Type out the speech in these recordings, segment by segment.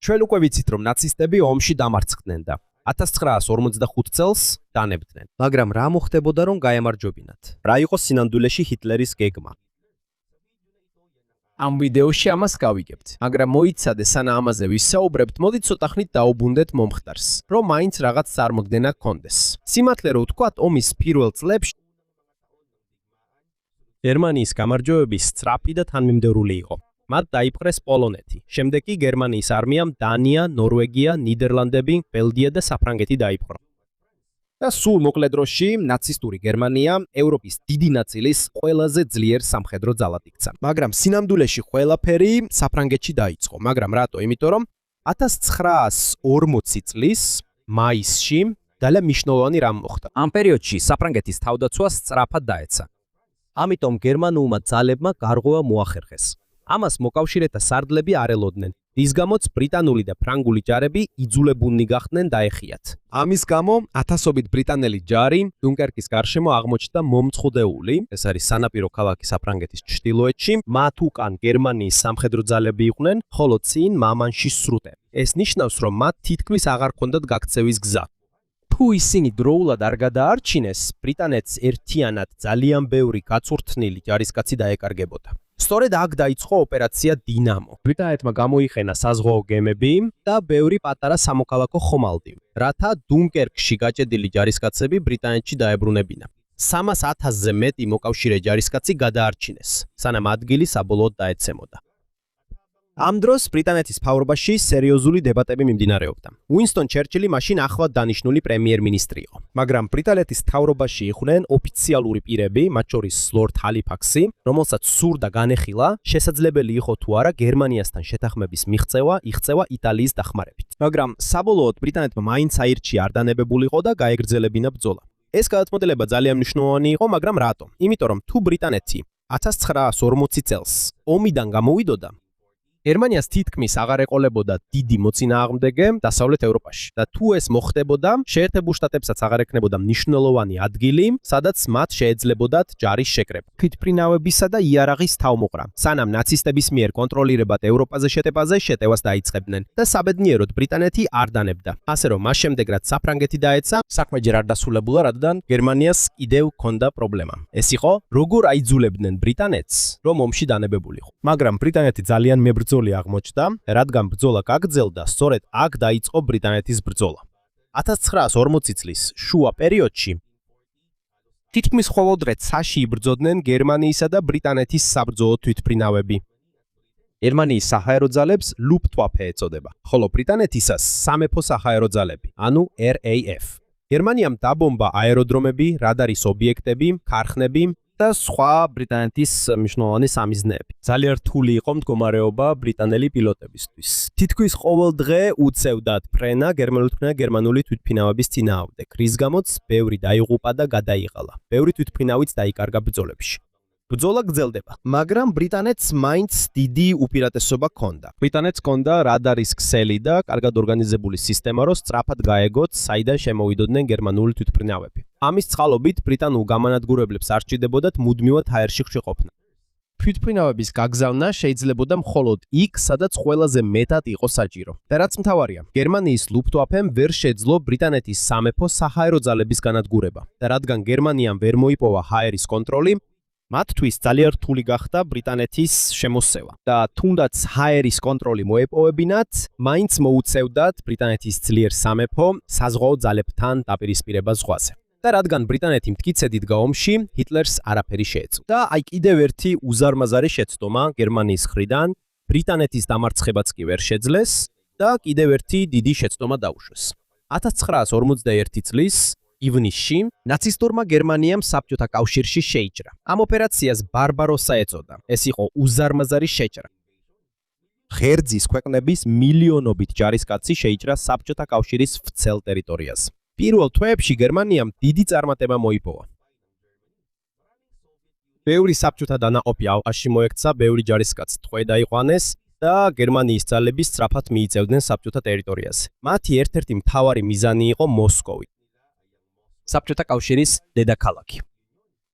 ჩვენ უკვე ვიცით, რომ ნაცისტები ომში დამარცხდნენ და 1945 წელს დანებდნენ. მაგრამ რა მოხდებოდა, რომ გაემარჯვებინათ? რა იყო სინამდვილეში ჰიტლერის გეგმა? ამ ვიდეოში ამას გავიგებთ, მაგრამ მოიცადე სანამ ამაზე ვისაუბრებთ, მოდი ცოტა ხნით დაუბრუნდეთ მომხდარს, რომ მაინც რაღაც წარმოგდენა გქონდეს. სიმართლე რო ვთქვათ, ომის პირველ წლებში გერმანიის გამარჯვებები სწრაფი და თანმიმდევრული იყო. მათ დაიპყრეს პოლონეთი. შემდეგ კი გერმანიის არმიამ დანია, ნორვეგია, ნიდერლანდები, ბელგია და საფრანგეთი დაიპყრო. და სულ მოკლე დროში ნაცისტური გერმანია ევროპის დიდი ნაწილის ყველაზე ძლიერ სამხედრო ძალად იქცა. მაგრამ სინამდვილეში ყველაფერი საფრანგეთში დაიწყო. მაგრამ რატო? იმიტომ რომ 1940 წლის მაისში ძალიან მნიშვნელოვანი რამ მოხდა. ამ პერიოდში საფრანგეთის თავდაცვა სწრაფად დაეცა. ამიტომ გერმანულმა ძალებმა გარღვევა მოახერხეს. ამას მოკავშირეთა სარდლები არ ელოდნენ, რის გამოც ბრიტანული და ფრანგული ჯარები იძულებულნი გახდნენ დაეხიათ. ამის გამო ათასობით ბრიტანელი ჯარი დუნკერკის გარშემო აღმოჩნდა მომწყვდეული. ეს არის სანაპირო ქალაქი საფრანგეთის ჩრდილოეთში. მათ უკან გერმანიის სამხედრო ძალები იყვნენ, ხოლო წინ მამანში სრუტე. ეს ნიშნავს, რომ მათ თითქმის აღარ ჰქონდათ გაქცევის გზა. თუ ისინი დროულად არ გადაარჩინეს, ბრიტანეთს ერთიანად ძალიან ბევრი გაწურთნილი ჯარისკაცი დაეკარგებოდა. სწორედ აქ დაიწყო ოპერაცია დინამო. ბრიტანეთმა გამოიყენა საზღვაო გემები და ბევრი პატარა სამოქალაქო ხომალდი, რათა დუნკერკში გაჭედილი ჯარისკაცები ბრიტანეთში დაებრუნებინა. 300,000-ზე მეტი მოკავშირე ჯარისკაცი გადაარჩინეს, სანამ ადგილი საბოლოოდ დაეცემოდა. ამ დროს ბრიტანეთის მთავრობაში სერიოზული დებატები მიმდინარეობდა. უინსტონ ჩერჩილი მაშინ ახლად დანიშნული პრემიერ-მინისტრი იყო. მაგრამ ბრიტანეთის მთავრობაში იყვნენ ოფიციალური პირები, მათ შორის ლორდ ჰალიფაქსი, რომელსაც სურდა განეხილა, შესაძლებელი იყო თუ არა გერმანიასთან შეთანხმების მიღწევა იტალიის დახმარებით. მაგრამ საბოლოოდ ბრიტანეთმა მაინც აირჩია არ დანებებულიყო და გაეგრძელებინა ბრძოლა. ეს გადაწყვეტილება ძალიან მნიშვნელოვანი იყო, მაგრამ რატომ? იმიტომ რომ თუ ბრიტანეთი 1940 წელს ომიდან გამოვიდოდა, გერმანიას თითქმის აღარ ეყოლებოდა დიდი მოწინააღმდეგე დასავლეთ ევროპაში. და თუ ეს მოხდებოდა, შეერთებულ შტატებსაც აღარ ექნებოდა მნიშვნელოვანი ადგილი, სადაც მათ შეეძლებოდათ ჯარის შეკრება. თვითმფრინავებისა და იარაღის თავმოყრა. სანამ ნაცისტების მიერ კონტროლირებად ევროპაზე შეტევაზე შეტევას დაიწყებდნენ და საბედნიეროდ ბრიტანეთი არ დანებდა. ასე რომ მას შემდეგ რაც საფრანგეთი დაეცა, საქმე ჯერ არ დასრულებულა, რადგან გერმანიას კიდევ ჰქონდა პრობლემა. ეს იყო, როგორ აიძულებდნენ ბრიტანეთს, რომ ომში დანებებულიყო. მაგრამ ბრიტანეთი ძალიან მებრძოლი აღმოჩნდა, რადგან ბრძოლა გაგრძელდა, სწორედ აქ დაიწყო ბრიტანეთის ბრძოლა. 1940 წლის შუა პერიოდში თითქმის ყოველდღე ცაში იბრძოდნენ გერმანიისა და ბრიტანეთის საბრძოლო თვითმფრინავები. გერმანიის საჰაერო ძალებს ლუფტვაფე ეწოდება, ხოლო ბრიტანეთისას სამეფო საჰაერო ძალები, ანუ RAF. გერმანიამ დაბომბა აეროდრომები, რადარის ობიექტები, ქარხნები და სხვა ბრიტანეთის მნიშვნელოვანი სამიზნეები. ძალიან რთული იყო მდგომარეობა ბრიტანელი პილოტებისთვის. თითქმის ყოველ დღე უწევდათ ფრენა გერმანული თვითმფრინავების წინააღმდეგ, რის გამოც ბევრი დაიღუპა და გადაიღალა. ბევრი თვითმფრინავიც დაიკარგა ბრძოლებში. ბრძოლა გრძელდება, მაგრამ ბრიტანეთს მაინც დიდი უპირატესობა ჰქონდა. ბრიტანეთს ჰქონდა რადარის ქსელი და კარგად ორგანიზებული სისტემა, რომ სწრაფად გაეგოთ, საიდან შემოვიდოდნენ გერმანული თვითმფრინავები. ამის წყალობით ბრიტანულ გამანადგურებლებს არ სჭირდებოდათ მუდმივად ჰაერში ყოფნა. თვითმფრინავების გაგზავნა შეიძლებოდა მხოლოდ იქ, სადაც ყველაზე მეტად იყო საჭირო. და რაც მთავარია, გერმანიის ლუფტვაფემ ვერ შეძლო ბრიტანეთის სამეფო საჰაერო ძალების განადგურება. და რადგან გერმანიამ ვერ მოიპოვა ჰაერის კონტროლი, მათთვის ძალიან რთული გახდა ბრიტანეთის შემოსევა. და თუნდაც ჰაერის კონტროლი მოეპოვებინათ, მაინც მოუწევდათ ბრიტანეთის ძლიერ სამეფო საზღვაო ძალებთან დაპირისპირება ზღვაზე. და რადგან ბრიტანეთი მტკიცედ იდგა ომში, ჰიტლერს არაფერი შეეწოდა. და აი კიდევ ერთი უზარმაზარი შეცდომა გერმანიის მხრიდან, ბრიტანეთის დამარცხებაც კი ვერ შეძლეს და კიდევ ერთი დიდი შეცდომა დაუშვეს. 1941 წლის ივნისში ნაცისტურმა გერმანიამ საბჭოთა კავშირში შეიჭრა. ამ ოპერაციას ბარბაროსა ეწოდა. ეს იყო უზარმაზარი შეჭრა. ღერძის ქვეყნების მილიონობით ჯარისკაცი შეიჭრა საბჭოთა კავშირის ვრცელ ტერიტორიაზე. პირველ თვეებში გერმანიამ დიდი წარმატება მოიპოვა. ბევრი საბჭოთა დანაყოფი ალყაში მოექცა, ბევრი ჯარისკაცი ტყვე დაიყვანეს და გერმანიის ძალები სწრაფად მიიწევდნენ საბჭოთა ტერიტორიაზე. მათი ერთ-ერთი მთავარი მიზანი იყო მოსკოვი, საბჭოთა კავშირის დედაქალაქი.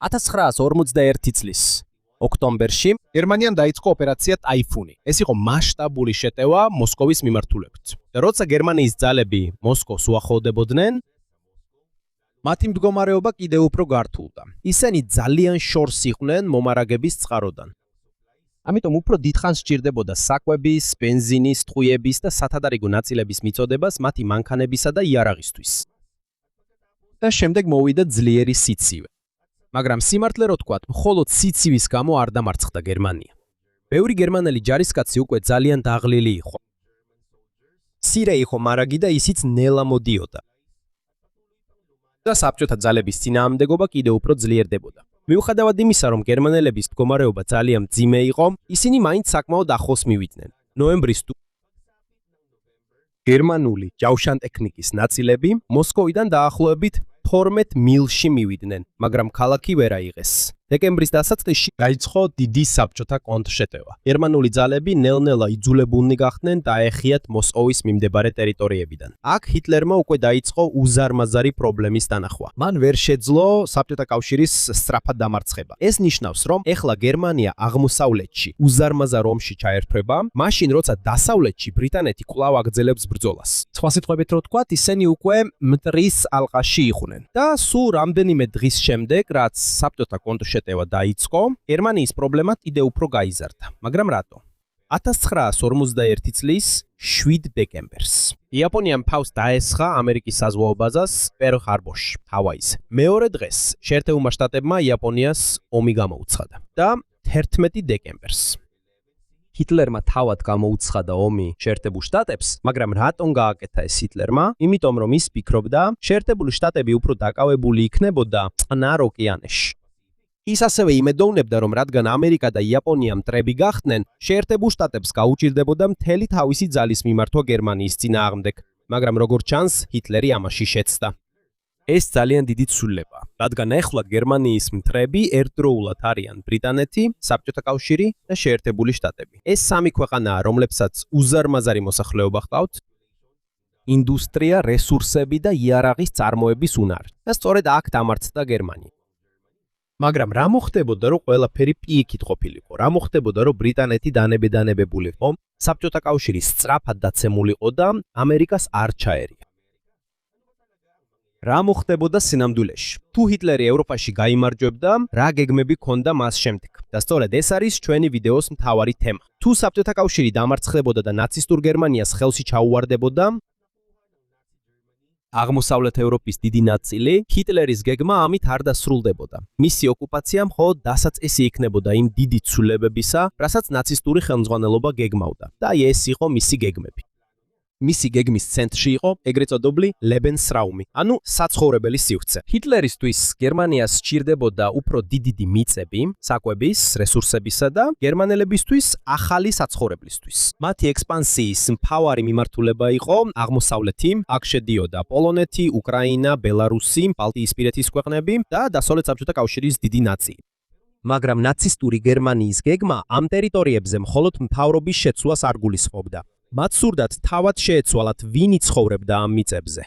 1941 წლის ოქტომბერში გერმანიამ დაიწყო ოპერაცია ტაიფუნი. ეს იყო მასშტაბური შეტევა მოსკოვის მიმართულებით. და როცა გერმანიის ძალები მოსკოვს უახლოვდებოდნენ, მათი მდგომარეობა კიდევ უფრო გართულდა. ისინი ძალიან შორს იყვნენ მომარაგების წყაროდან. ამიტომ უფრო დიდხანს სჭირდებოდა საკვების, ბენზინის, ტყვიების და სათადარიგო ნაწილების მიწოდებას მათი მანქანებისა და იარაღისთვის. და შემდეგ მოვიდა ძლიერი სიცივე. მაგრამ სიმართლე რო თქვათ, მხოლოდ სიცივის გამო არ დამარცხდა გერმანია. ბევრი გერმანელი ჯარისკაცი უკვე ძალიან დაღლილი იყო. მცირე იყო მარაგი და ისიც ნელა მოდიოდა. და საბჭოთა ძალების წინააღმდეგობა კიდევ უფრო ძლიერდებოდა. მიუხედავად იმისა, რომ გერმანელების მდგომარეობა ძალიან მძიმე იყო, ისინი მაინც საკმაოდ ახლოს მივიდნენ. ნოემბრის გერმანული ჯავშანტექნიკის ნაწილები მოსკოვიდან დაახლოებით 12 მილში მივიდნენ, მაგრამ ქალაქი ვერ აიღეს. დეკემბრის დასაწყისში დაიწყო დიდი საბჭოთა კონტრშეტევა. გერმანული ძალები ნელ-ნელა იძულებულნი გახდნენ დაეხიათ მოსკოვის მიმდებარე ტერიტორიებიდან. აქ ჰიტლერმა უკვე დაიწყო უზარმაზარი პრობლემის დანახვა. მან ვერ შეძლო საბჭოთა კავშირის სწრაფად დამარცხება. ეს ნიშნავს, რომ ეხლა გერმანია აღმოსავლეთში უზარმაზარ ომში ჩაერთვება, მაშინ როცა დასავლეთში ბრიტანეთი კვლავ აგრძელებს ბრძოლას. სხვა სიტყვებით რო ვთქვათ, ისინი უკვე მტრის ალყაში იყვნენ. და სულ რამდენიმე დღის შემდეგ, რაც საბჭოთა კონტრშეტევა დაიწყო, გერმანიის პრობლემა კიდევ უფრო გაიზარდა. მაგრამ რატო? 1941 წლის 7 დეკემბერს იაპონიამ ფავს დაესხა ამერიკის საზღვაო ბაზას პერლ-ჰარბორში, ჰავაიზე. მეორე დღეს შეერთებულმა შტატებმა იაპონიას ომი გამოუცხადა და 11 დეკემბერს ჰიტლერმა თავად გამოუცხადა ომი შეერთებულ შტატებს, მაგრამ რატომ გააკეთა ეს ჰიტლერმა? იმიტომ რომ ის ფიქრობდა, შეერთებული შტატები უფრო დაკავებული იქნებოდა წყნარ ოკეანეში. ის ასევე იმედოვნებდა, რომ რადგან ამერიკა და იაპონია მტრები გახდნენ, შეერთებულ შტატებს გაუჭირდებოდა მთელი თავისი ძალის მიმართვა გერმანიის წინააღმდეგ, მაგრამ როგორც ჩანს, ჰიტლერი ამაში შეცდა. ეს ძალიან დიდი ცვლილებაა, რადგან ეხლა გერმანიის მტრები ერთდროულად არიან ბრიტანეთი, საბჭოთა კავშირი და შეერთებული შტატები. ეს სამი ქვეყანაა, რომლებსაც უზარმაზარი მოსახლეობა ჰყავთ, ინდუსტრია, რესურსები და იარაღის წარმოების უნარი. და სწორედ აქ დამარცხდა გერმანია. მაგრამ რა მოხდებოდა, რომ ყველაფერი პიიქით ყოფილიყო? რა მოხდებოდა, რომ ბრიტანეთი დანებებულიყო, საბჭოთა კავშირი სწრაფად დაცემულიყო და ამერიკას არ ჩაერია? რა მოხდებოდა სინამდვილეში? თუ ჰიტლერი ევროპაში გაიმარჯვებდა, რა გეგმები ჰქონდა მას შემდეგ? და სწორედ ეს არის ჩვენი ვიდეოს მთავარი თემა. თუ საბჭოთა კავშირი დამარცხდებოდა და ნაცისტურ გერმანიას ხელში ჩაუვარდებოდა, აღმოსავლეთ ევროპის დიდი ნაწილი, ჰიტლერის გეგმა ამით არ დასრულდებოდა. მისი ოკუპაცია მხოლოდ დასაწყისი იქნებოდა იმ დიდი ცვლილებებისა, რასაც ნაცისტური ხელმძღვანელობა გეგმავდა. და ეს იყო მისი გეგმები. მისი გეგმის ცენტრში იყო ეგრეთ წოდებული Lebensraum, ანუ საცხოვრებელი სივრცე. ჰიტლერისთვის გერმანიას სჭირდებოდა უფრო დიდი მიწები, საკვების, რესურსებისა და გერმანელებისთვის ახალი საცხოვრებლისთვის. მათი ექსპანსიის მთავარი მიმართულება იყო აღმოსავლეთი, აქ შედიოდა პოლონეთი, უკრაინა, ბელარუსი, ბალტიისპირეთის ქვეყნები და დასავლეთ საბჭოთა კავშირის დიდი ნაწილი. მაგრამ ნაცისტური გერმანიის გეგმა ამ ტერიტორიებზე მხოლოდ მთავრობის შეცვლას არ გულისხმობდა. მათ სურდათ თავად შეეცვალათ, ვინ იცხოვრებდა ამ მიწებზე.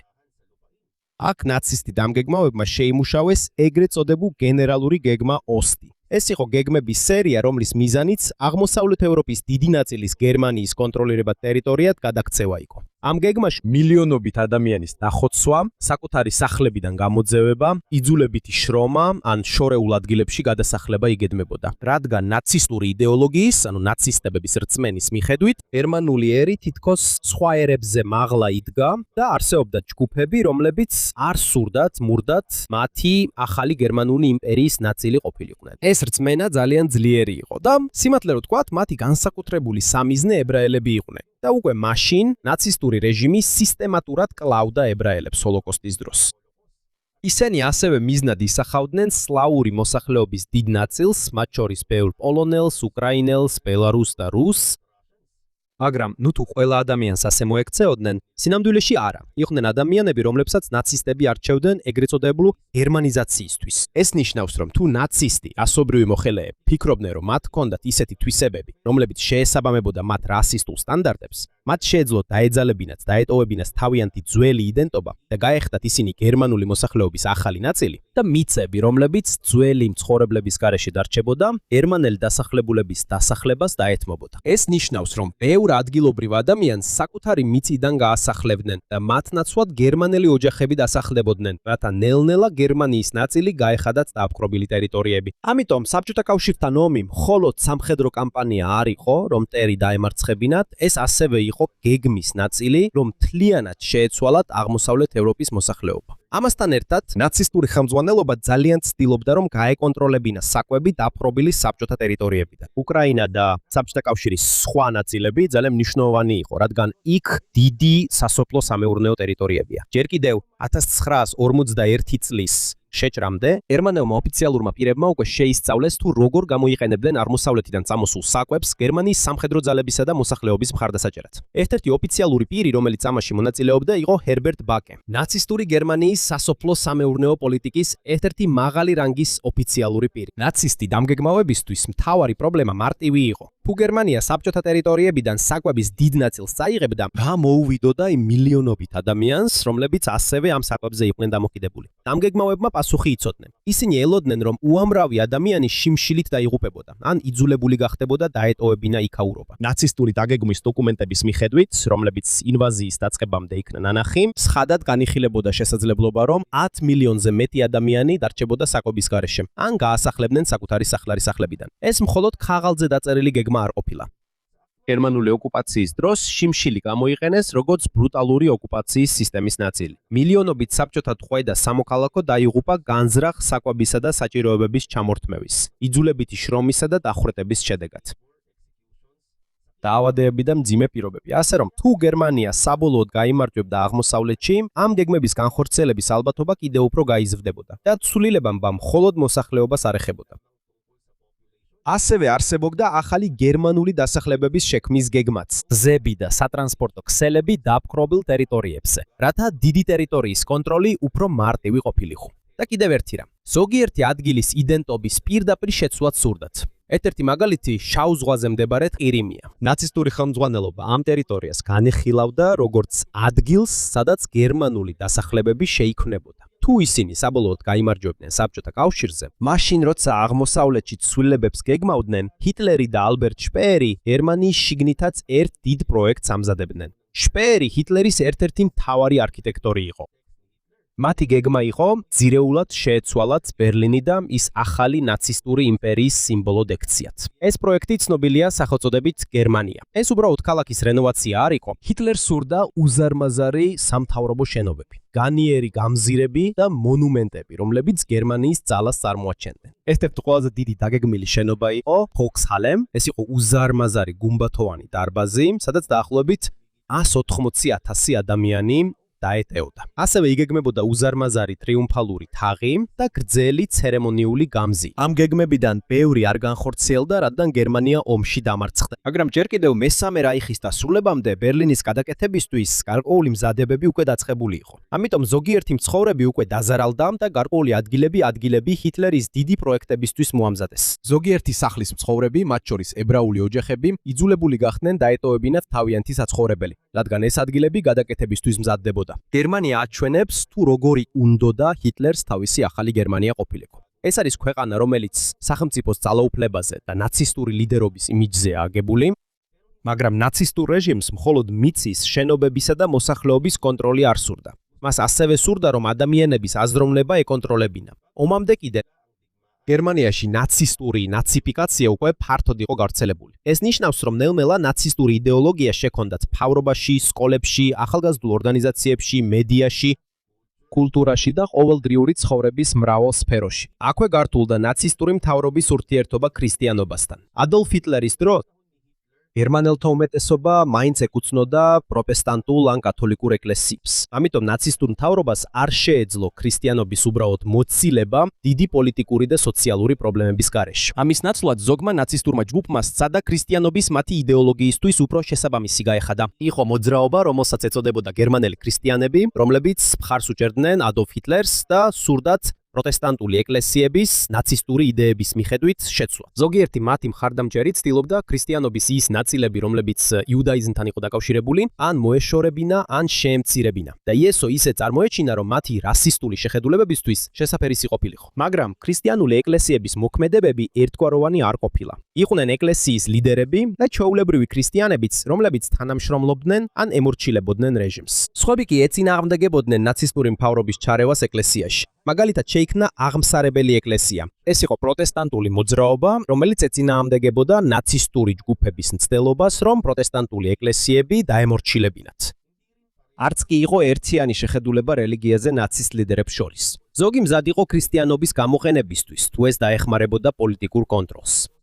აქ ნაცისტი დამგეგმავებმა შეიმუშავეს ეგრეთ წოდებულ გენერალური გეგმა ოსტი. ეს იყო გეგმების სერია, რომლის მიზანიც აღმოსავლეთ ევროპის დიდი ნაწილის გერმანიის კონტროლირებად ტერიტორიად გადაქცევა იყო. ამ გეგმაში მილიონობით ადამიანის დახოცვა, საკუთარი სახლებიდან გამოძევება, იძულებითი შრომა ან შორეულ ადგილებში გადასახლება იგეგმებოდა. რადგან ნაცისტური იდეოლოგიის, ანუ ნაცისტების რწმენის მიხედვით, გერმანული ერი თითქოს სხვა ერებზე მაღლა იდგა და არსებობდა ჯგუფები, რომლებიც არ სურდათ მურდათ მათი ახალი გერმანული იმპერიის ნაწილი ყოფილიყვნენ. ეს რწმენა ძალიან ძლიერი იყო და სიმართლე რო ვთქვათ, მათი განსაკუთრებული სამიზნე ებრაელები იყვნენ. და უკვე მაშინ ნაცისტური რეჟიმი სისტემატურად კლავდა ებრაელებს ჰოლოკოსტის დროს. ისინი ასევე მიზნად ისახავდნენ სლავური მოსახლეობის დიდ ნაწილს, მათ შორის ბევრ პოლონელს, უკრაინელს, ბელარუსს და რუსს. მაგრამ თუ ყველა ადამიანს ასე მოექცეოდნენ, სინამდვილეში არა. იყვნენ ადამიანები, რომლებსაც ნაცისტები არჩევდნენ ეგრეთ წოდებული გერმანიზაციისთვის. ეს ნიშნავს, რომ თუ ნაცისტი, ასობრივი მოხელეები ფიქრობდნენ, რომ მათ ჰქონდათ ისეთი თვისებები, რომლებიც შეესაბამებოდა მათ რასისტულ სტანდარტებს, მათ შეეძლოთ დაეძალებინათ, დაეტოვებინათ თავიანთი ძველი იდენტობა და გაეხდათ ისინი გერმანული მოსახლეობის ახალი ნაწილი და მიწები, რომლებიც ძველი მცხოვრებლების გარეშე დარჩებოდა, გერმანელი დასახლებულების დასახლებას დაეთმობოდა. ეს ნიშნავს, რომ ბევრ ადგილობრივ ადამიანს საკუთარი მიწიდან გაასახლებდნენ და მათ ნაცვლად გერმანელი ოჯახები დასახლებოდნენ, რათა ნელ-ნელა გერმანიის ნაწილი გაეხადათ დააპყრობილი ტერიტორიები. ამიტომ საბჭოთა კავშირთან ომი მხოლოდ სამხედრო კამპანია არ იყო, რომ ტერი დაემარცხებინათ, ეს ასევე იყო გეგმის ნაწილი, რომ მთლიანად შეეცვალათ აღმოსავლეთ ევროპის მოსახლეობა. ამასთან ერთად, ნაცისტური ხელმძღვანელობა ძალიან ცდილობდა, რომ გაეკონტროლებინა საკვები დაპყრობილი საბჭოთა ტერიტორიებიდან. უკრაინა და საბჭოთა კავშირის სხვა ნაწილები ძალიან მნიშვნელოვანი იყო, რადგან იქ დიდი სასოფლო-სამეურნეო ტერიტორიებია. ჯერ კიდევ 1941 წლის შეჭრამდე გერმანელმა ოფიციალურმა პირებმა უკვე შეისწავლეს თუ როგორ გამოიყენებდნენ აღმოსავლეთიდან წამოსულ საკვებს გერმანიის სამხედრო ძალებისა და მოსახლეობის მხარდასაჭერად. ერთ-ერთი ოფიციალური პირი, რომელიც ამაში მონაწილეობდა, იყო ჰერბერტ ბაკე, ნაცისტური გერმანიის სასოფლო-სამეურნეო პოლიტიკის ერთ-ერთი მაღალი რანგის ოფიციალური პირი. ნაცისტი დამგეგმავებისთვის მთავარი პრობლემა მარტივი იყო. თუ გერმანია საბჭოთა ტერიტორიებიდან საკვების დიდ ნაწილს წაიღებდა, რა მოუვიდოდა იმ მილიონობით ადამიანს, რომლებიც ასევე ამ საკვებზე იყვნენ დამოკიდებული. დამგეგმავებმა პასუხი იცოდნენ. ისინი ელოდნენ, რომ უამრავი ადამიანი შიმშილით დაიღუპებოდა, ან იძულებული გახდებოდა დაეტოვებინა იქაურობა. ნაცისტური დაგეგმვის დოკუმენტების მიხედვით, რომლებიც ინვაზიის დაწყებამდე იქნა ნანახი, ცხადად განიხილებოდა შესაძლებლობა, რომ 10 მილიონზე მეტი ადამიანი დარჩებოდა საკვების გარეშე, ან გაასახლებდნენ საკუთარი სახლარისახლებიდან. ეს მხოლოდ ქაღალდზე დაწერილი გეგმა არ ყოფილა. გერმანული ოკუპაციის დროს შიმშილი გამოიყენეს როგორც ბრუტალური ოკუპაციის სისტემის ნაწილი. მილიონობით საბჭოთა ტყვე და სამოქალაქო დაიღუპა განზრახ საკვებისა და საჭიროებების ჩამორთმევის, იძულებითი შრომისა და დახვრეტების შედეგად. დაავადებები და მძიმე პირობები. ასე რომ, თუ გერმანია საბოლოოდ გაიმარჯვებდა აღმოსავლეთში, ამ გეგმების განხორციელების ალბათობა კიდევ უფრო გაიზრდებოდა და ცვლილებამ მხოლოდ მოსახლეობას არ ეხებოდა. ასევე არსებობდა ახალი გერმანული დასახლებების შექმნის გეგმაც. გზები და სატრანსპორტო ქსელები დაპყრობილ ტერიტორიებზე, რათა დიდი ტერიტორიის კონტროლი უფრო მარტივი ყოფილიყო. და კიდევ ერთი რამ. ზოგიერთი ადგილის იდენტობის პირდაპირ შეცვლაც სურდათ. ერთ-ერთი მაგალითი შავ ზღვაზე მდებარე ყირიმია. ნაცისტური ხელმძღვანელობა ამ ტერიტორიას განიხილავდა როგორც ადგილს, სადაც გერმანული დასახლებები შეიქმნებოდა. თუ ისინი საბოლოოდ გაიმარჯვებდნენ საბჭოთა კავშირზე, მაშინ როცა აღმოსავლეთში ცვლილებებს გეგმავდნენ, ჰიტლერი და ალბერტ შპეერი გერმანიის შიგნითაც ერთ დიდ პროექტს ამზადებდნენ. შპეერი ჰიტლერის ერთ-ერთი მთავარი არქიტექტორი იყო. მათი გეგმა იყო ძირეულად შეეცვალათ ბერლინი და ის ახალი ნაცისტური იმპერიის სიმბოლოდ ექციათ. ეს პროექტი ცნობილია სახელწოდებით გერმანია. ეს უბრალოდ ქალაქის რენოვაცია არ იყო. ჰიტლერს სურდა უზარმაზარი სამთავრობო შენობები, განიერი გამზირები და მონუმენტები, რომლებიც გერმანიის ძალას წარმოაჩენდნენ. ერთ-ერთი ყველაზე დიდი დაგეგმილი შენობა იყო Volkshalle. ეს იყო უზარმაზარი გუმბათოვანი დარბაზი, სადაც დაახლოებით 180,000 ადამიანი დაეტეოდა. ასევე იგეგმებოდა უზარმაზარი ტრიუმფალური თაღი და გრძელი ცერემონიული გამზი. ამ გეგმებიდან ბევრი არ განხორციელდა, რადგან გერმანია ომში დამარცხდა. მაგრამ ჯერ კიდევ მესამე რაიხის დასრულებამდე ბერლინის გადაკეთებისთვის გარკვეული მზადებები უკვე დაწყებული იყო. ამიტომ ზოგიერთი მცხოვრები უკვე დაზარალდა და გარკვეული ადგილები ჰიტლერის დიდი პროექტებისთვის მოამზადეს. ზოგიერთი სახლის მცხოვრები, მათ შორის ებრაული ოჯახები, იძულებული გახდნენ დაეტოვებინათ თავიანთი საცხოვრებელი, რადგან ეს ადგილები გადაკეთებისთვის მზადდებოდა. გერმანია აჩვენებს თუ როგორი უნდოდა ჰიტლერს თავისი ახალი გერმანია ყოფილიყო. ეს არის ქვეყანა, რომელიც სახელმწიფოს ძალაუფლებაზე და ნაცისტური ლიდერობის იმიჯზეა აგებული, მაგრამ ნაცისტურ რეჟიმს მხოლოდ მიწის, შენობებისა და მოსახლეობის კონტროლი არ სურდა. მას ასევე სურდა, რომ ადამიანების აზროვნება ეკონტროლებინა. ომამდე კიდე გერმანიაში ნაცისტური ნაციფიკაცია უკვე ფართოდ იყო გავრცელებული. ეს ნიშნავს, რომ ნელ-ნელა ნაცისტური იდეოლოგია შექონდათ მთავრობაში, სკოლებში, ახალგაზრდულ ორგანიზაციებში, მედიაში, კულტურაში და ყოველდღიური ცხოვრების მრავალ სფეროში. აქვე გართულდა ნაცისტური მთავრობის ურთიერთობა ქრისტიანობასთან. ადოლფ ჰიტლერის დროს გერმანელთა უმეტესობა მაინც ეკუთვნოდა პროტესტანტულ ან კათოლიკურ ეკლესიებს. ამიტომ ნაცისტურ მთავრობას არ შეეძლო ქრისტიანობის უბრალოდ მოცილება დიდი პოლიტიკური და სოციალური პრობლემების გარეშე. ამის ნაცვლად ზოგმა ნაცისტურმა ჯგუფმა სცადა ქრისტიანობის მათი იდეოლოგიისთვის უფრო შესაბამისი გაეხადა. იყო მოძრაობა, რომელსაც ეწოდებოდა გერმანელი ქრისტიანები, რომლებიც მხარს უჭერდნენ ადოლფ ჰიტლერს და სურდათ პროტესტანტული ეკლესიების ნაცისტური იდეების მიხედვით შეცვლა. ზოგიერთი მათი მხარდამჭერი ცდილობდა ქრისტიანობის ის ნაწილები, რომლებიც იუდაიზმთან იყო დაკავშირებული, ან მოეშორებინა, ან შეემცირებინა. და იესო ისე წარმოეჩინა, რომ მათი რასისტული შეხედულებებისთვის შესაფერისი ყოფილიყო. მაგრამ ქრისტიანული ეკლესიების მოქმედებები ერთგვაროვანი არ ყოფილა. იყვნენ ეკლესიის ლიდერები და ჩვეულებრივი ქრისტიანებიც, რომლებიც თანამშრომლობდნენ ან ემორჩილებოდნენ რეჟიმს. სხვები კი ეწინააღმდეგებოდნენ ნაცისტური მთავრობის ჩარევას ეკლესიაში. მაგალითად შეიქმნა აღმსარებელი ეკლესია. ეს იყო პროტესტანტული მოძრაობა, რომელიც ეწინააღმდეგებოდა ნაცისტური ჯგუფების მცდელობას, რომ პროტესტანტული ეკლესიები დაემორჩილებინათ. არც კი იყო ერთიანი შეხედულება რელიგიაზე ნაცისტ ლიდერებს შორის. ზოგი მზად იყო ქრისტიანობის გამოყენებისთვის, თუ ეს დაეხმარებოდა პოლიტიკურ კონტროლს.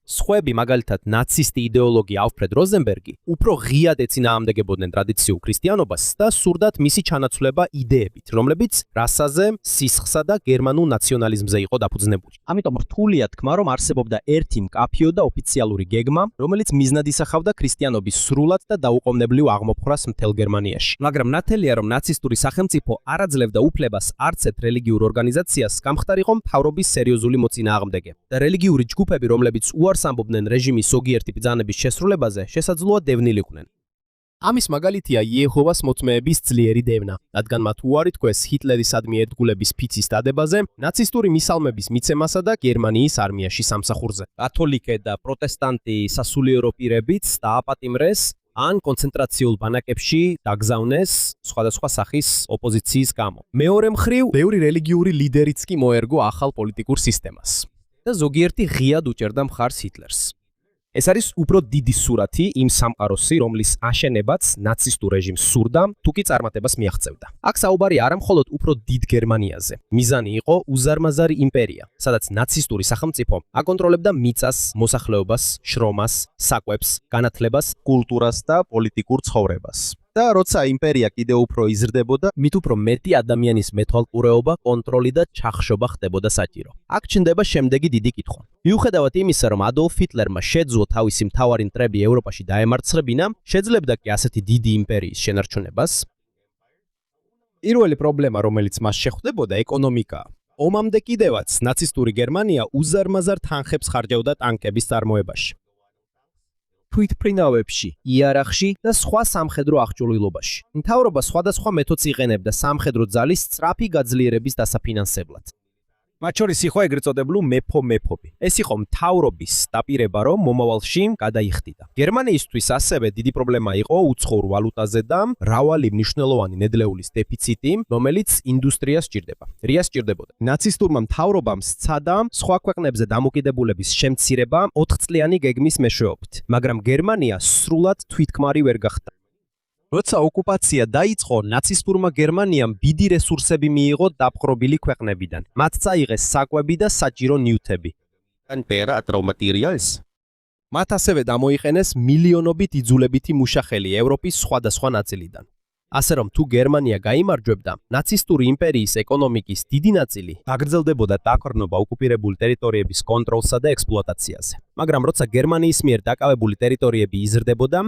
სხვები, მაგალითად ნაცისტი იდეოლოგი ალფრედ როზენბერგი, უფრო ღიად ეწინააღმდეგებოდნენ ტრადიციულ ქრისტიანობას და სურდათ მისი ჩანაცვლება იდეებით, რომლებიც რასაზე, სისხლსა და გერმანულ ნაციონალიზმზე იყო დაფუძნებული. ამიტომ რთულია თქმა, რომ არსებობდა ერთი მკაფიო და ოფიციალური გეგმა, რომელიც მიზნად ისახავდა ქრისტიანობის სრულად და დაუყოვნებლივ აღმოფხვრას მთელ გერმანიაში. მაგრამ ნათელია, რომ ნაცისტური სახელმწიფო არ აძლევდა უფლებას არც ერთ რელიგიურ ორგანიზაციას გამხდარიყო მთავრობის სერიოზული მოწინააღმდეგე და რელიგიური ჯგუფები, რომლებიც სამბობდნენ რეჟიმის ზოგიერთი ბრძანების შესრულებაზე, შესაძლოა დევნილიყვნენ. ამის მაგალითია იეჰოვას მოწმეების ძლიერი დევნა, რადგან მათ უარი თქვეს ჰიტლერისადმი ერთგულების ფიცის დადებაზე, ნაცისტური მისალმების მიცემასა და გერმანიის არმიაში სამსახურზე. კათოლიკე და პროტესტანტი სასულიერო პირებიც დააპატიმრეს ან კონცენტრაციულ ბანაკებში დაგზავნეს სხვადასხვა სახის ოპოზიციის გამო. მეორე მხრივ, ბევრი რელიგიური ლიდერიც კი მოერგო ახალ პოლიტიკურ სისტემას. და ზოგიერთი ღიად უჭერდა მხარს ჰიტლერს. ეს არის უფრო დიდი სურათი იმ სამყაროსი, რომლის აშენებაც ნაცისტურ რეჟიმს სურდა, თუ კი წარმატებას მიაღწევდა. აქ საუბარი არა მხოლოდ უფრო დიდ გერმანიაზე. მიზანი იყო უზარმაზარი იმპერია, სადაც ნაცისტური სახელმწიფო აკონტროლებდა მიწას, მოსახლეობას, შრომას, საკვებს, განათლებას, კულტურას და პოლიტიკურ ცხოვრებას. და როცა იმპერია კიდევ უფრო იზრდებოდა, მით უფრო მეტი ადამიანის მეთვალყურეობა, კონტროლი და ჩახშობა ხდებოდა საჭირო. აქ ჩნდება შემდეგი დიდი კითხვა. მიუხედავად იმისა, რომ ადოლფ ჰიტლერმა შეძლო თავისი მთავარი მტრები ევროპაში დაემარცხებინა, შეძლებდა კი ასეთი დიდი იმპერიის შენარჩუნებას? პირველი პრობლემა, რომელიც მას შეხვდებოდა, ეკონომიკაა. ომამდე კიდევაც ნაცისტური გერმანია უზარმაზარ თანხებს ხარჯავდა ტანკების წარმოებაში. თვითმფრინავებში, იარაღში და სხვა სამხედრო აღჭურვილობაში. მთავრობა სხვადასხვა მეთოდს იყენებდა სამხედრო ძალის სწრაფი გაძლიერების დასაფინანსებლად. მათ შორის იყო ეგრეთ წოდებული მეფობი. ეს იყო მთავრობის დაპირება, რომ მომავალში გადაიხდიდა. გერმანიისთვის ასევე დიდი პრობლემა იყო უცხოურ ვალუტაზე და მრავალი მნიშვნელოვანი ნედლეულის დეფიციტი, რომელიც ინდუსტრიას სჭირდება. რიას სჭირდებოდა? ნაცისტურმა მთავრობამ სცადა სხვა ქვეყნებზე დამოკიდებულების შემცირება 4 წლიანი გეგმის მეშვეობით, მაგრამ გერმანია სრულად თვითქმარი ვერ გახდა. როცა ოკუპაცია დაიწყო, ნაცისტურმა გერმანიამ დიდი რესურსები მიიღო დაპყრობილი ქვეყნებიდან. მათ წაიღეს საკვები და საჭირო ნივთები. მათ ასევე დამოიყენეს მილიონობით იძულებითი მუშახელი ევროპის სხვადასხვა ნაწილიდან. ასე რომ თუ გერმანია გაიმარჯვებდა, ნაცისტური იმპერიის ეკონომიკის დიდი ნაწილი გაგრძელდებოდა დაყრდნობა ოკუპირებული ტერიტორიების კონტროლსა და ექსპლუატაციაზე. მაგრამ როცა გერმანიის მიერ დაკავებული ტერიტორიები იზრდებოდა,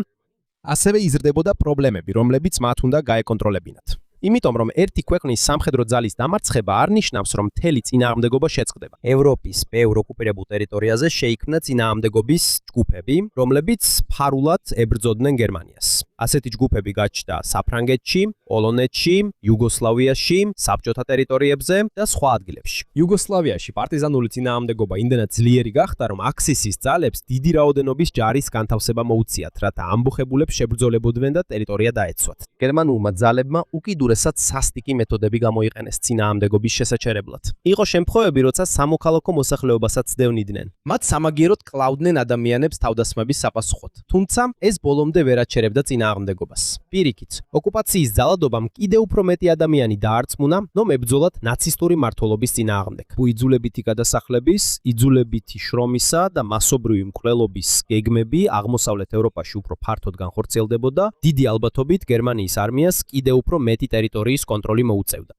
ასევე იზრდებოდა პრობლემები, რომლებიც მათ უნდა გაეკონტროლებინათ. იმიტომ რომ ერთი ქვეყნის სამხედრო ძალის დამარცხება არ ნიშნავს, რომ მთელი წინააღმდეგობა შეწყდება. ევროპის ბევრ ოკუპირებულ ტერიტორიაზე შეიქმნა წინააღმდეგობის ჯგუფები, რომლებიც ფარულად ებრძოდნენ გერმანიას. ასეთი ჯგუფები გაჩნდა საფრანგეთში, პოლონეთში, იუგოსლავიაში, საბჭოთა ტერიტორიებზე და სხვა ადგილებში. იუგოსლავიაში პარტიზანული წინააღმდეგობა იმდენად ძლიერი გახდა, რომ აქსისის ძალებს დიდი რაოდენობის ჯარის განთავსება მოუწიათ, რათა ამბოხებულებს შებრძოლებოდნენ და ტერიტორია დაეცვათ. გერმანულმა ძალებმა უკიდურესად სასტიკი მეთოდები გამოიყენეს წინააღმდეგობის შესაჩერებლად. იყო შემთხვევები, როცა სამოქალაქო მოსახლეობასაც დევნიდნენ. მათ სამაგიეროდ კლავდნენ ადამიანებს თავდასხმების საპასუხოდ. თუმცა ეს ბოლომდე ვერ აჩერებდა წინააღმდეგობას. პირიქით, ოკუპაციის ძალადობამ კიდევ უფრო მეტი ადამიანი დაარწმუნა, რომ ებრძოლათ ნაცისტური მმართველობის წინააღმდეგ. იძულებითი გადასახლების, იძულებითი შრომისა და მასობრივი მკვლელობის გეგმები აღმოსავლეთ ევროპაში უფრო ფართოდ განხორციელდებოდა, დიდი ალბათობით გერმანიის არმიას კიდევ უფრო მეტი ტერიტორიის კონტროლი მოუწევდა.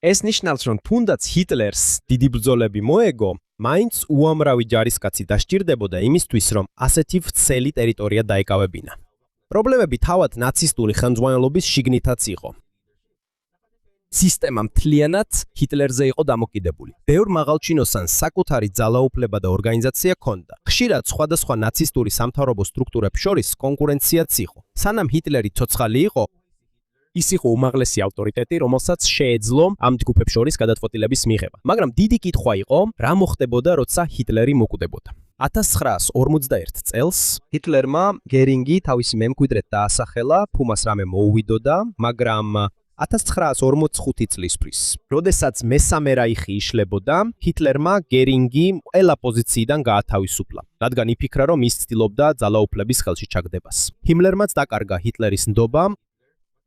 ეს ნიშნავს, რომ თუნდაც ჰიტლერს დიდი ბრძოლები მოეგო, მაინც უამრავი ჯარისკაცი დასჭირდებოდა იმისთვის, რომ ასეთი ვრცელი ტერიტორია დაეკავებინა. პრობლემები თავად ნაცისტური ხელმძღვანელობის შიგნითაც იყო. სისტემა მთლიანად ჰიტლერზე იყო დამოკიდებული. ბევრ მაღალჩინოსანს საკუთარი ძალაუფლება და ორგანიზაცია ჰქონდა. ხშირად სხვადასხვა ნაცისტური სამთავრობო სტრუქტურებს შორის კონკურენციაც იყო. სანამ ჰიტლერი ცოცხალი იყო, ის იყო უმაღლესი ავტორიტეტი, რომელსაც შეეძლო ამ ჯგუფებს შორის გადაწყვეტილების მიღება. მაგრამ დიდი კითხვა იყო, რა მოხდებოდა, როცა ჰიტლერი მოკვდებოდა. 1941 წელს ჰიტლერმა გერინგი თავისი მემკვიდრედ დაასახელა, ფუმას რამე მოუვიდოდა, მაგრამ 1945 წლისთვის, როდესაც მესამე რაიხი იშლებოდა, ჰიტლერმა გერინგი ყველა პოზიციიდან გაათავისუფლა, რადგან იფიქრა, რომ ის ცდილობდა ძალაუფლების ხელში ჩაგდებას. ჰიმლერმაც დაკარგა ჰიტლერის ნდობა.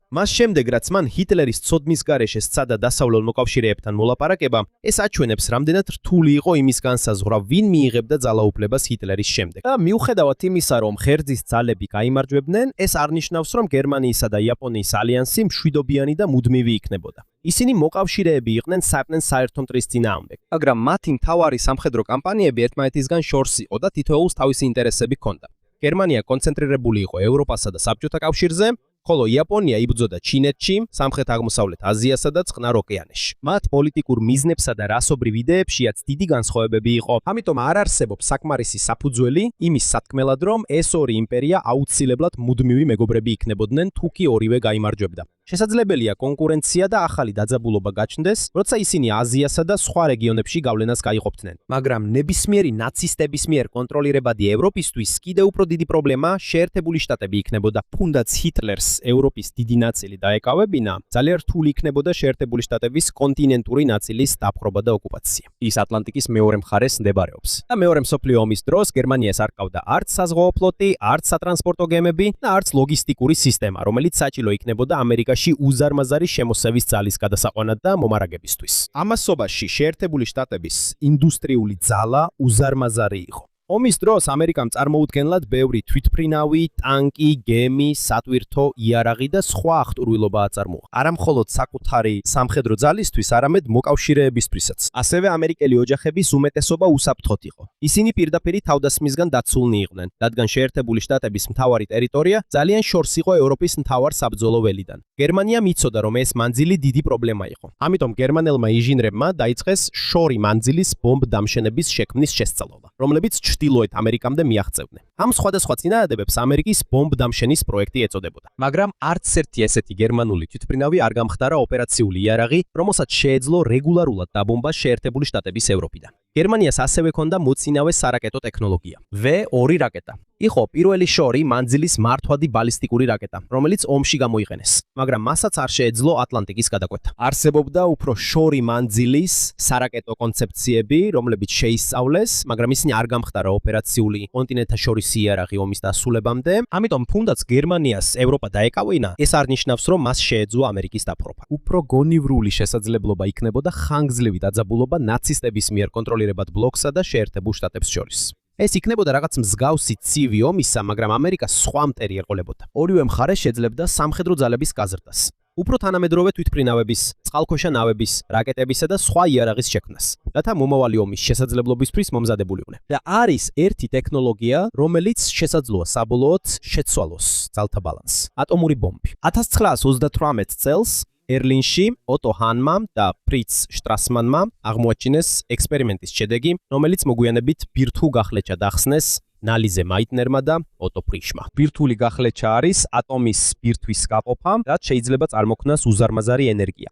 მას შემდეგ, რაც მან ჰიტლერის ცოდნის გარეშე სცადა დასავლელ მოკავშირეებთან მოლაპარაკება, ეს აჩვენებს, რამდენად რთული იყო იმის განსაზღვრა, ვინ მიიღებდა ძალაუფლებას ჰიტლერის შემდეგ. და მიუხედავად იმისა, რომ ღერძის ძალები გაიმარჯვებდნენ, ეს არ ნიშნავს, რომ გერმანიისა და იაპონიის ალიანსი მშვიდობიანი და მუდმივი იქნებოდა. ისინი მოკავშირეები იყვნენ საერთო საერთო მტრის წინააღმდეგ, მაგრამ მათი მთავარი სამხედრო კამპანიები ერთმანეთისგან შორს იყო და თითოეულს თავისი ინტერესები ჰქონდა. გერმანია კონცენტრირებული იყო ევროპასა და საბჭოთა კავშირზე, ხოლო იაპონია იბრძოდა ჩინეთში, სამხრეთ-აღმოსავლეთ აზიასა და წყნარ ოკეანეში. მათ პოლიტიკურ მიზნებსა და რასობრივ იდეებშიაც დიდი განსხვავებები იყო. ამიტომ არ არსებობს საკმარისი საფუძველი იმის სათქმელად, რომ ეს ორი იმპერია აუცილებლად მუდმივი მეგობრები იქნებოდნენ, თუ კი ორივე გაიმარჯვებდა. შესაძლებელია კონკურენცია და ახალი დაძაბულობა გაჩნდეს, როცა ისინი აზიასა და სხვა რეგიონებში გავლენას გაიყოფდნენ. მაგრამ ნებისმიერი ნაცისტების მიერ კონტროლირებადი ევროპისთვის კიდევ უფრო დიდი პრობლემა შეერთებული შტატები იქნებოდა. თუნდაც ჰიტლერს ევროპის დიდი ნაწილი დაეკავებინა, ძალიან რთული იქნებოდა შეერთებული შტატების კონტინენტური ნაწილის დაპყრობა და ოკუპაცია. ის ატლანტიკის მეორე მხარეს მდებარეობს. და მეორე მსოფლიო ომის დროს გერმანიას არ ჰყავდა არც საზღვაო ფლოტი, არც სატრანსპორტო გემები და არც ლოგისტიკური სისტემა, რომელიც საჭირო იქნებოდა ამერიკაში უზარმაზარი შემოსევის ძალის გადასაყვანად და მომარაგებისთვის. ამასობაში შეერთებული შტატების ინდუსტრიული ძალა უზარმაზარი იყო. ომის დროს ამერიკამ წარმოუდგენლად ბევრი თვითმფრინავი, ტანკი, გემი, სატვირთო, იარაღი და სხვა აღტურვილობა აწარმოა. არა მხოლოდ საკუთარი სამხედრო ძალისთვის, არამედ მოკავშირეებისთვისაც. ასევე ამერიკელი ოჯახების უმეტესობა უსაფრთხოდ იყო. ისინი პირდაპირი თავდასხმისგან დაცულნი იყვნენ, რადგან შეერთებული შტატების მთავარი ტერიტორია ძალიან შორს იყო ევროპის მთავარ საბრძოლო ველიდან. გერმანიამ იცოდა, რომ ეს მანძილი დიდი პრობლემა იყო. ამიტომ გერმანელმა ინჟინრებმა დაიწყეს შორი მანძილის ბომბ დამშენების შექმნის შესწავლა, რომლებიც ჩრდილოეთ ამერიკამდე მიაღწევდნენ. ამ სხვადასხვა წინააღმდეგებს ამერიკის ბომბ დამშენის პროექტი ეწოდებოდა. მაგრამ არც ერთი ესეთი გერმანული თვითმფრინავი არ გამხდარა ოპერაციული იარაღი, რომელსაც შეეძლო რეგულარულად დაბომბა შეერთებული შტატების ევროპიდან. გერმანიას ასევე ჰქონდა მოწინავე სარაკეტო ტექნოლოგია. V2 რაკეტა. იყო პირველი შორი მანძილის მართვადი ბალისტიკური რაკეტა, რომელიც ომში გამოიყენეს, მაგრამ მასაც არ შეეძლო ატლანტიკის გადაკვეთა. არსებობდა უფრო შორი მანძილის სარაკეტო კონცეფციები, რომლებიც შეისწავლეს, მაგრამ ისინი არ გამხდარა ოპერაციული კონტინენტთაშორისი იარაღი ომის დასრულებამდე. ამიტომ თუნდაც გერმანიას ევროპა დაეკავინა, ეს არ ნიშნავს, რომ მას შეეძლო ამერიკის დაპყრობა. უფრო გონივრული შესაძლებლობა იქნებოდა ხანგრძლივი დაძაბულობა ნაცისტების მიერ კონტროლირებად ბლოკსა და შეერთებულ შტატებს შორის. ეს იქნებოდა რაღაც მსგავსი ცივი ომისა, მაგრამ ამერიკას სხვა მტერი ერყოლებოდა. ორივე მხარე შეძლებდა სამხედრო ძალების გაზრდას. უფრო თანამედროვე თვითმფრინავების, წყალქვეშა ნავების, რაკეტებისა და სხვა იარაღის შექმნას, რათა მომავალი ომის შესაძლებლობისთვის მომზადებულიყვნენ. და არის ერთი ტექნოლოგია, რომელიც შესაძლოა საბოლოოდ შეცვალოს ძალთა ბალანსს. ატომური ბომბი. 1938 წელს ერლინში ოტო ჰანმა და ფრიც შტრასმანმა აღმოაჩინეს ექსპერიმენტის შედეგი, რომელიც მოგვიანებით ბირთვულ გახლეჩად ახსნეს ნალიზე მაიტნერმა და ოტო ფრიშმა. ბირთვული გახლეჩა არის ატომის ბირთვის გაყოფა, რაც შეიძლება წარმოქმნას უზარმაზარი ენერგია.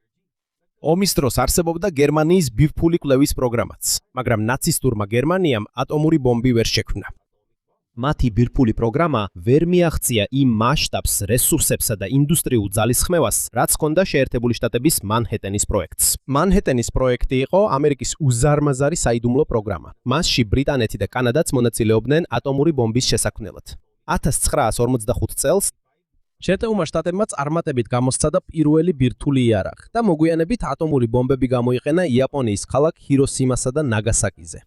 ომის დროს არსებობდა გერმანიის ბირთვული კვლევის პროგრამაც, მაგრამ ნაცისტურმა გერმანიამ ატომური ბომბი ვერ შექმნა. მათი ბირთვული პროგრამა ვერ მიაღწია იმ მასშტაბს, რესურსებსა და ინდუსტრიულ ძალისხმევას, რაც ჰქონდა შეერთებული შტატების მანჰეტენის პროექტს. მანჰეტენის პროექტი იყო ამერიკის უზარმაზარი საიდუმლო პროგრამა. მასში ბრიტანეთი და კანადაც მონაწილეობდნენ ატომური ბომბის შესაქმნელად. 1945 წელს შეერთებულმა შტატებმა წარმატებით გამოსცადა პირველი ბირთვული იარაღი და მოგვიანებით ატომური ბომბები გამოიყენა იაპონიის ქალაქ ჰიროსიმასა და ნაგასაკიზე.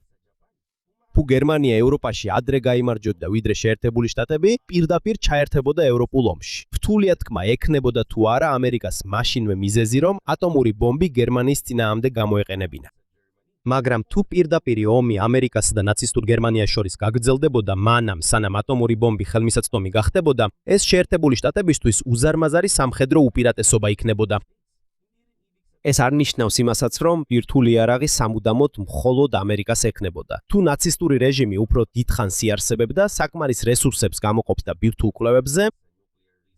თუ გერმანია ევროპაში ადრე გაიმარჯვებდა ვიდრე შეერთებული შტატები, პირდაპირ ჩაერთებოდა ევროპულ ომში. რთულია თქმა ექნებოდა თუ არა ამერიკას მაშინვე მიზეზი, რომ ატომური ბომბი გერმანიის წინააღმდეგ გამოეყენებინა. მაგრამ თუ პირდაპირი ომი ამერიკასა და ნაცისტურ გერმანიას შორის გაგრძელდებოდა მანამ, სანამ ატომური ბომბი ხელმისაწვდომი გახდებოდა, ეს შეერთებული შტატებისთვის უზარმაზარი სამხედრო უპირატესობა იქნებოდა. ეს არ ნიშნავს იმასაც, რომ ბირთვული იარაღი სამუდამოდ მხოლოდ ამერიკას ექნებოდა. თუ ნაცისტური რეჟიმი უფრო დიდხანს იარსებებდა საკმარის რესურსებს გამოყოფდა ბირთვულ კვლევებზე,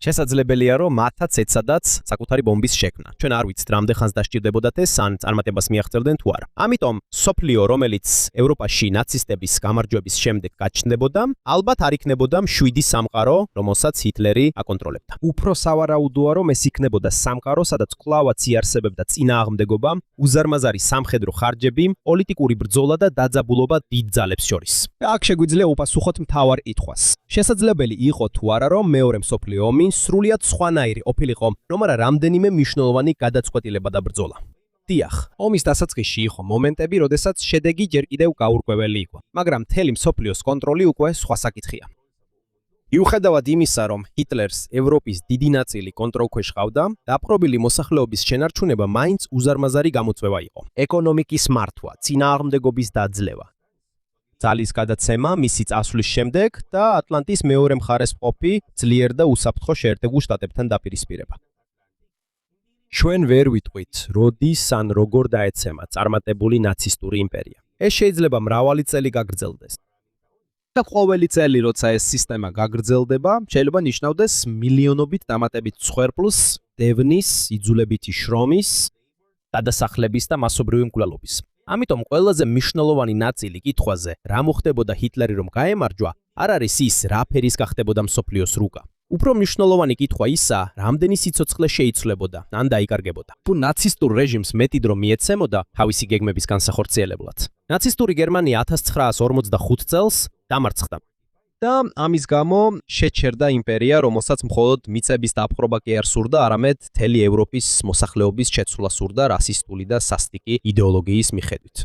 შესაძლებელია, რომ მათაც ეცადაც საკუთარი ბომბის შექმნა. ჩვენ არ ვიცით, რამდენ ხანს დასჭირდებოდათ ეს, ან წარმატებას მიაღწევდნენ თუ არა. ამიტომ სოფლიო, რომელიც ევროპაში ნაცისტების გამარჯვების შემდეგ გაჩნდებოდა, ალბათ არ იქნებოდა მშვიდი სამყარო, რომელსაც ჰიტლერი აკონტროლებდა. უფრო სავარაუდოა, რომ ეს იქნებოდა სამყარო, სადაც კვლავაც იარსებებდა წინააღმდეგობა, უზარმაზარი სამხედრო ხარჯები, პოლიტიკური ბრძოლა და დაძაბულობა დიდ ძალებს შორის. აქ შეგვიძლია უპასუხოთ მთავარ კითხვას. შესაძლებელი იყო თუ არა, რომ მეორე მსოფლიო ომი სრულიად სხვანაირი ყოფილიყო, რომ არა რამდენიმე მნიშვნელოვანი გადაწყვეტილება და ბრძოლა. დიახ, ომის დასაწყისში იყო მომენტები, როდესაც შედეგი ჯერ კიდევ გაურკვეველი იყო, მაგრამ მთელი მსოფლიოს კონტროლი უკვე სხვა საკითხია. მიუხედავად იმისა, რომ ჰიტლერს ევროპის დიდი ნაწილი კონტროლქვეშ ყავდა, დაპყრობილი მოსახლეობის შენარჩუნება მაინც უზარმაზარი გამოწვევა იყო. ეკონომიკის მართვა, წინააღმდეგობის დაძლევა, ძალის გადაცემა მისი წასვლის შემდეგ და ატლანტის მეორე მხარეს მყოფი ძლიერ და უსაფრთხო შეერთებულ შტატებთან დაპირისპირება. ჩვენ ვერ ვიტყვით, როდის ან როგორ დაეცემა წარმატებული ნაცისტური იმპერია. ეს შეიძლება მრავალი წელი გაგრძელდეს. და ყოველი წელი, როცა ეს სისტემა გაგრძელდება, შეიძლება ნიშნავდეს მილიონობით დამატებით მსხვერპლს, დევნის, იძულებითი შრომის, გადასახლების და მასობრივი მკვლელობის. ამიტომ ყველაზე მნიშვნელოვანი ნაწილი კითხვაზე, რა მოხდებოდა ჰიტლერი რომ გაემარჯვა, არ არის ის, რა ფერის გახდებოდა მსოფლიოს რუკა. უფრო მნიშვნელოვანი კითხვა ისაა, რამდენი სიცოცხლე შეიცვლებოდა, ან დაიკარგებოდა. თუ ნაცისტურ რეჟიმს მეტი დრო მიეცემოდა თავისი გეგმების განსახორციელებლად. ნაცისტური გერმანია 1945 წელს დამარცხდა. და ამის გამო შეჩერდა იმპერია, რომელსაც მხოლოდ მიწების დაპყრობა კი არ სურდა, არამედ მთელი ევროპის მოსახლეობის შეცვლა სურდა რასისტული და სასტიკი იდეოლოგიის მიხედვით.